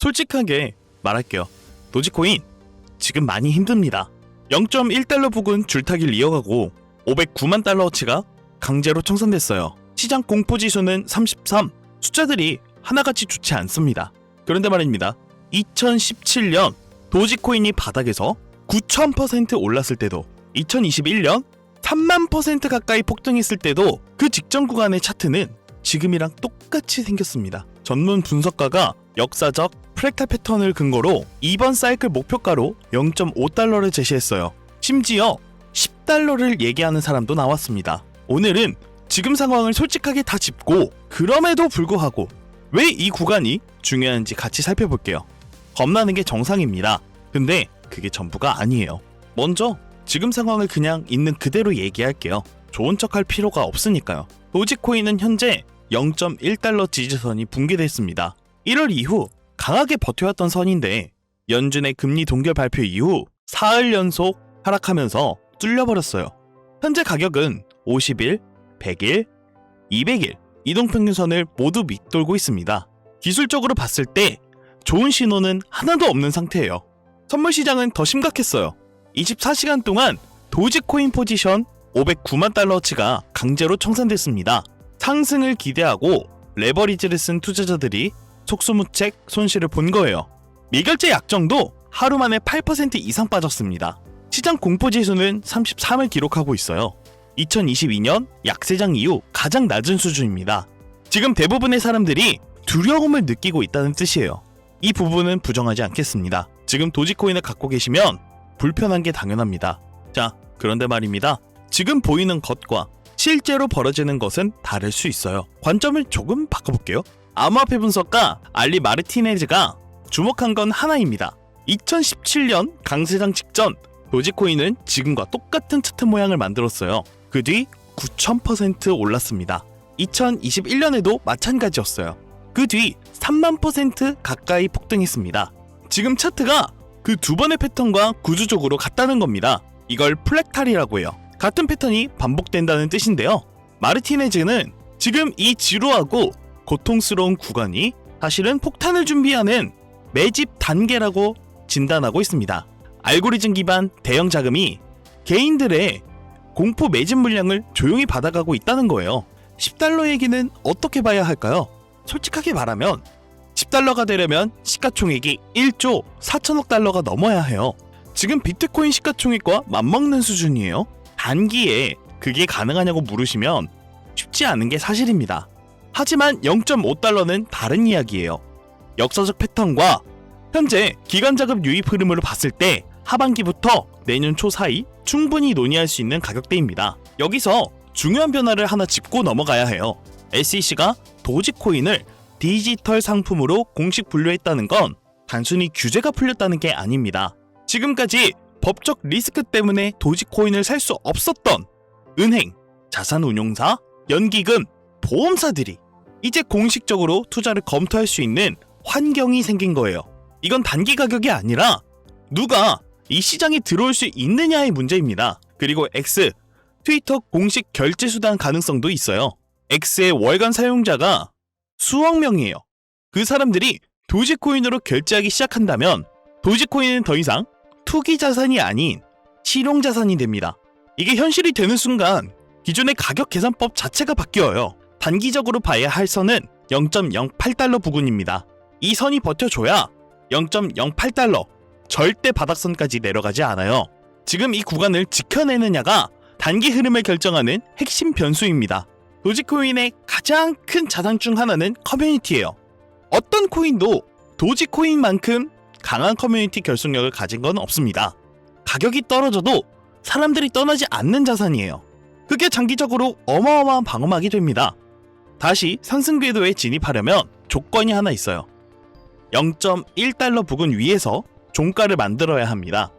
솔직하게 말할게요. 도지코인 지금 많이 힘듭니다. 0.1달러 부근 줄타기를 이어가고 509만 달러어치가 강제로 청산됐어요. 시장 공포지수는 33. 숫자들이 하나같이 좋지 않습니다. 그런데 말입니다. 2017년 도지코인이 바닥에서 9,000% 올랐을 때도, 2021년 3만% 가까이 폭등했을 때도 그 직전 구간의 차트는 지금이랑 똑같이 생겼습니다. 전문 분석가가 역사적 프랙탈 패턴을 근거로 이번 사이클 목표가로 0.5달러를 제시했어요. 심지어 10달러를 얘기하는 사람도 나왔습니다. 오늘은 지금 상황을 솔직하게 다 짚고 그럼에도 불구하고 왜 이 구간이 중요한지 같이 살펴볼게요. 겁나는 게 정상입니다. 근데 그게 전부가 아니에요. 먼저 지금 상황을 그냥 있는 그대로 얘기할게요. 좋은 척할 필요가 없으니까요. 도지코인은 현재 0.1달러 지지선이 붕괴됐습니다. 1월 이후 강하게 버텨왔던 선인데 연준의 금리 동결 발표 이후 사흘 연속 하락하면서 뚫려버렸어요. 현재 가격은 50일, 100일, 200일 이동평균선을 모두 밑돌고 있습니다. 기술적으로 봤을 때 좋은 신호는 하나도 없는 상태예요. 선물 시장은 더 심각했어요. 24시간 동안 도지코인 포지션 509만 달러어치가 강제로 청산됐습니다. 상승을 기대하고 레버리지를 쓴 투자자들이 속수무책 손실을 본 거예요. 미결제 약정도 하루 만에 8% 이상 빠졌습니다. 시장 공포지수는 33을 기록하고 있어요. 2022년 약세장 이후 가장 낮은 수준입니다. 지금 대부분의 사람들이 두려움을 느끼고 있다는 뜻이에요. 이 부분은 부정하지 않겠습니다. 지금 도지코인을 갖고 계시면 불편한 게 당연합니다. 자, 그런데 말입니다. 지금 보이는 것과 실제로 벌어지는 것은 다를 수 있어요. 관점을 조금 바꿔볼게요. 암호화폐 분석가 알리 마르티네즈가 주목한 건 하나입니다. 2017년 강세장 직전 도지코인은 지금과 똑같은 차트 모양을 만들었어요. 그 뒤 9,000% 올랐습니다. 2021년에도 마찬가지였어요. 그 뒤 3만% 가까이 폭등했습니다. 지금 차트가 그 두 번의 패턴과 구조적으로 같다는 겁니다. 이걸 플렉탈이라고 해요. 같은 패턴이 반복된다는 뜻인데요. 마르티네즈는 지금 이 지루하고 고통스러운 구간이 사실은 폭탄을 준비하는 매집 단계라고 진단하고 있습니다. 알고리즘 기반 대형 자금이 개인들의 공포 매집 물량을 조용히 받아가고 있다는 거예요. 10달러 얘기는 어떻게 봐야 할까요? 솔직하게 말하면 10달러가 되려면 시가총액이 1조 4천억 달러가 넘어야 해요. 지금 비트코인 시가총액과 맞먹는 수준이에요. 단기에 그게 가능하냐고 물으시면 쉽지 않은 게 사실입니다. 하지만 0.5달러는 다른 이야기예요. 역사적 패턴과 현재 기관자금 유입 흐름으로 봤을 때 하반기부터 내년 초 사이 충분히 논의할 수 있는 가격대입니다. 여기서 중요한 변화를 하나 짚고 넘어가야 해요. SEC가 도지코인을 디지털 상품으로 공식 분류했다는 건 단순히 규제가 풀렸다는 게 아닙니다. 지금까지 법적 리스크 때문에 도지코인을 살 수 없었던 은행, 자산운용사, 연기금, 보험사들이 이제 공식적으로 투자를 검토할 수 있는 환경이 생긴 거예요. 이건 단기 가격이 아니라 누가 이 시장에 들어올 수 있느냐의 문제입니다. 그리고 X, 트위터 공식 결제 수단 가능성도 있어요. X의 월간 사용자가 수억 명이에요. 그 사람들이 도지코인으로 결제하기 시작한다면 도지코인은 더 이상 투기 자산이 아닌 실용 자산이 됩니다. 이게 현실이 되는 순간 기존의 가격 계산법 자체가 바뀌어요. 단기적으로 봐야 할 선은 0.08달러 부근입니다. 이 선이 버텨줘야 0.08달러 절대 바닥선까지 내려가지 않아요. 지금 이 구간을 지켜내느냐가 단기 흐름을 결정하는 핵심 변수입니다. 도지코인의 가장 큰 자산 중 하나는 커뮤니티예요. 어떤 코인도 도지코인만큼 강한 커뮤니티 결속력을 가진 건 없습니다. 가격이 떨어져도 사람들이 떠나지 않는 자산이에요. 그게 장기적으로 어마어마한 방어막이 됩니다. 다시 상승 궤도에 진입하려면 조건이 하나 있어요. 0.1달러 부근 위에서 종가를 만들어야 합니다.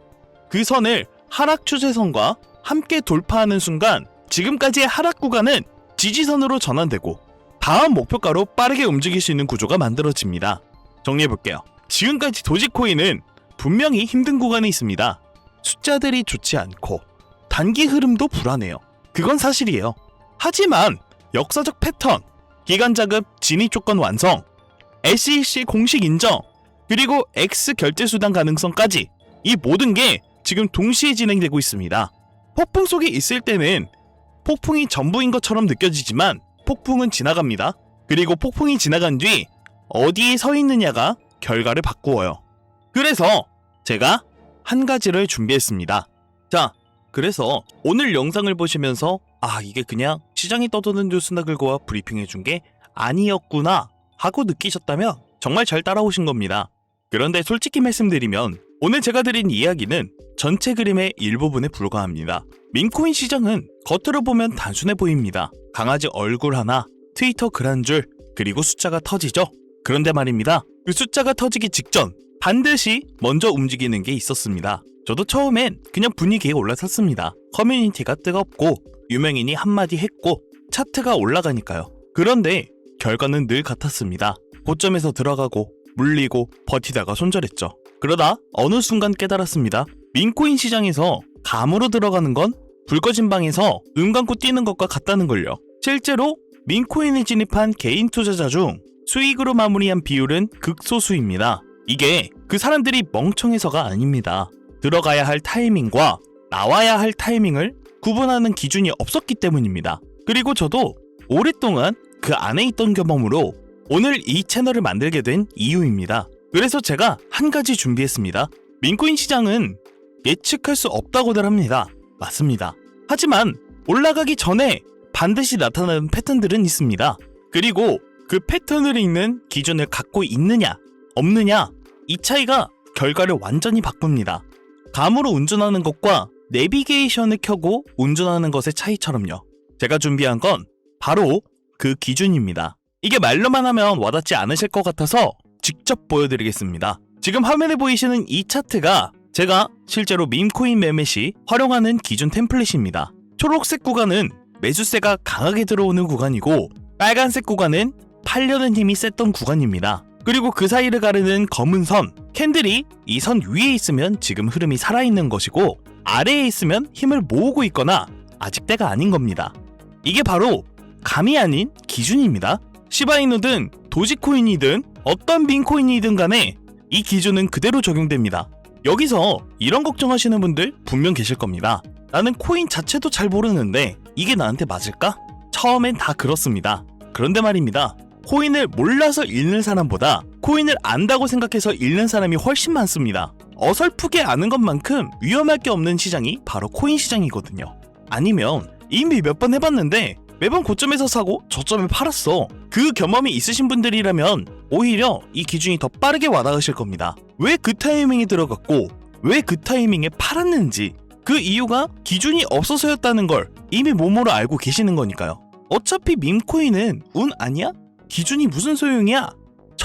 그 선을 하락 추세선과 함께 돌파하는 순간 지금까지의 하락 구간은 지지선으로 전환되고 다음 목표가로 빠르게 움직일 수 있는 구조가 만들어집니다. 정리해볼게요. 지금까지 도지코인은 분명히 힘든 구간에 있습니다. 숫자들이 좋지 않고 단기 흐름도 불안해요. 그건 사실이에요. 하지만 역사적 패턴, 기관자금 진입 조건 완성, SEC 공식 인정, 그리고 X 결제 수단 가능성까지 이 모든 게 지금 동시에 진행되고 있습니다. 폭풍 속에 있을 때는 폭풍이 전부인 것처럼 느껴지지만 폭풍은 지나갑니다. 그리고 폭풍이 지나간 뒤 어디에 서 있느냐가 결과를 바꾸어요. 그래서 제가 한 가지를 준비했습니다. 자, 그래서 오늘 영상을 보시면서 이게 그냥 시장이 떠도는 뉴스나 긁어와 브리핑해준 게 아니었구나 하고 느끼셨다면 정말 잘 따라오신 겁니다. 그런데 솔직히 말씀드리면 오늘 제가 드린 이야기는 전체 그림의 일부분에 불과합니다. 민코인 시장은 겉으로 보면 단순해 보입니다. 강아지 얼굴 하나, 트위터 글 한 줄, 그리고 숫자가 터지죠. 그런데 말입니다. 그 숫자가 터지기 직전 반드시 먼저 움직이는 게 있었습니다. 저도 처음엔 그냥 분위기에 올라탔습니다. 커뮤니티가 뜨겁고 유명인이 한마디 했고 차트가 올라가니까요. 그런데 결과는 늘 같았습니다. 고점에서 들어가고 물리고 버티다가 손절했죠. 그러다 어느 순간 깨달았습니다. 민코인 시장에서 감으로 들어가는 건 불 꺼진 방에서 눈 감고 뛰는 것과 같다는 걸요. 실제로 민코인에 진입한 개인 투자자 중 수익으로 마무리한 비율은 극소수입니다. 이게 그 사람들이 멍청해서가 아닙니다. 들어가야 할 타이밍과 나와야 할 타이밍을 구분하는 기준이 없었기 때문입니다. 그리고 저도 오랫동안 그 안에 있던 경험으로 오늘 이 채널을 만들게 된 이유입니다. 그래서 제가 한 가지 준비했습니다. 민코인 시장은 예측할 수 없다고들 합니다. 맞습니다. 하지만 올라가기 전에 반드시 나타나는 패턴들은 있습니다. 그리고 그 패턴을 읽는 기준을 갖고 있느냐 없느냐 이 차이가 결과를 완전히 바꿉니다. 감으로 운전하는 것과 내비게이션을 켜고 운전하는 것의 차이처럼요. 제가 준비한 건 바로 그 기준입니다. 이게 말로만 하면 와닿지 않으실 것 같아서 직접 보여드리겠습니다. 지금 화면에 보이시는 이 차트가 제가 실제로 밈코인 매매 시 활용하는 기준 템플릿입니다. 초록색 구간은 매수세가 강하게 들어오는 구간이고 빨간색 구간은 팔려는 힘이 셌던 구간입니다. 그리고 그 사이를 가르는 검은 선, 캔들이 이 선 위에 있으면 지금 흐름이 살아있는 것이고 아래에 있으면 힘을 모으고 있거나 아직 때가 아닌 겁니다. 이게 바로 감이 아닌 기준입니다. 시바이누든 도지코인이든 어떤 빈코인이든 간에 이 기준은 그대로 적용됩니다. 여기서 이런 걱정하시는 분들 분명 계실 겁니다. 나는 코인 자체도 잘 모르는데 이게 나한테 맞을까? 처음엔 다 그렇습니다. 그런데 말입니다. 코인을 몰라서 읽는 사람보다 코인을 안다고 생각해서 읽는 사람이 훨씬 많습니다. 어설프게 아는 것만큼 위험할 게 없는 시장이 바로 코인 시장이거든요. 아니면 이미 몇 번 해봤는데 매번 고점에서 사고 저점에 팔았어. 그 경험이 있으신 분들이라면 오히려 이 기준이 더 빠르게 와닿으실 겁니다. 왜 그 타이밍에 들어갔고 왜 그 타이밍에 팔았는지 그 이유가 기준이 없어서였다는 걸 이미 몸으로 알고 계시는 거니까요. 어차피 밈코인은 운 아니야? 기준이 무슨 소용이야?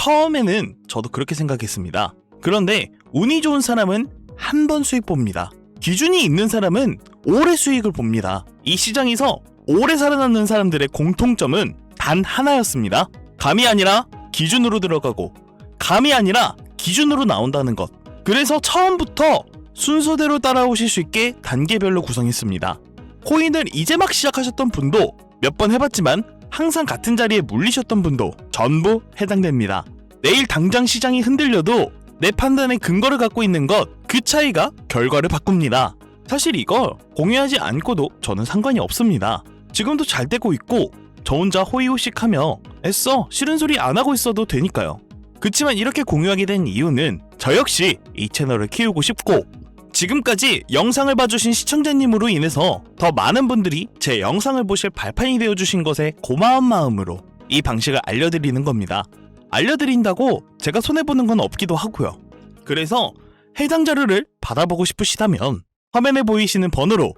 처음에는 저도 그렇게 생각했습니다. 그런데 운이 좋은 사람은 한 번 수익 봅니다. 기준이 있는 사람은 오래 수익을 봅니다. 이 시장에서 오래 살아남는 사람들의 공통점은 단 하나였습니다. 감이 아니라 기준으로 들어가고 감이 아니라 기준으로 나온다는 것. 그래서 처음부터 순서대로 따라오실 수 있게 단계별로 구성했습니다. 코인을 이제 막 시작하셨던 분도 몇 번 해봤지만 항상 같은 자리에 물리셨던 분도 전부 해당됩니다. 내일 당장 시장이 흔들려도 내 판단의 근거를 갖고 있는 것, 그 차이가 결과를 바꿉니다. 사실 이걸 공유하지 않고도 저는 상관이 없습니다. 지금도 잘 되고 있고 저 혼자 호의호식하며 애써 싫은 소리 안 하고 있어도 되니까요. 그치만 이렇게 공유하게 된 이유는 저 역시 이 채널을 키우고 싶고 지금까지 영상을 봐주신 시청자님으로 인해서 더 많은 분들이 제 영상을 보실 발판이 되어주신 것에 고마운 마음으로 이 방식을 알려드리는 겁니다. 알려드린다고 제가 손해보는 건 없기도 하고요. 그래서 해당 자료를 받아보고 싶으시다면 화면에 보이시는 번호로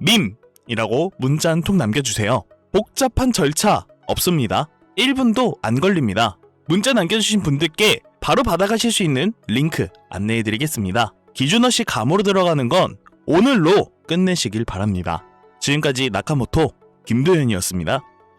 밈이라고 문자 한 통 남겨주세요. 복잡한 절차 없습니다. 1분도 안 걸립니다. 문자 남겨주신 분들께 바로 받아가실 수 있는 링크 안내해드리겠습니다. 기준 없이 감으로 들어가는 건 오늘로 끝내시길 바랍니다. 지금까지 나카모토 김도현이었습니다.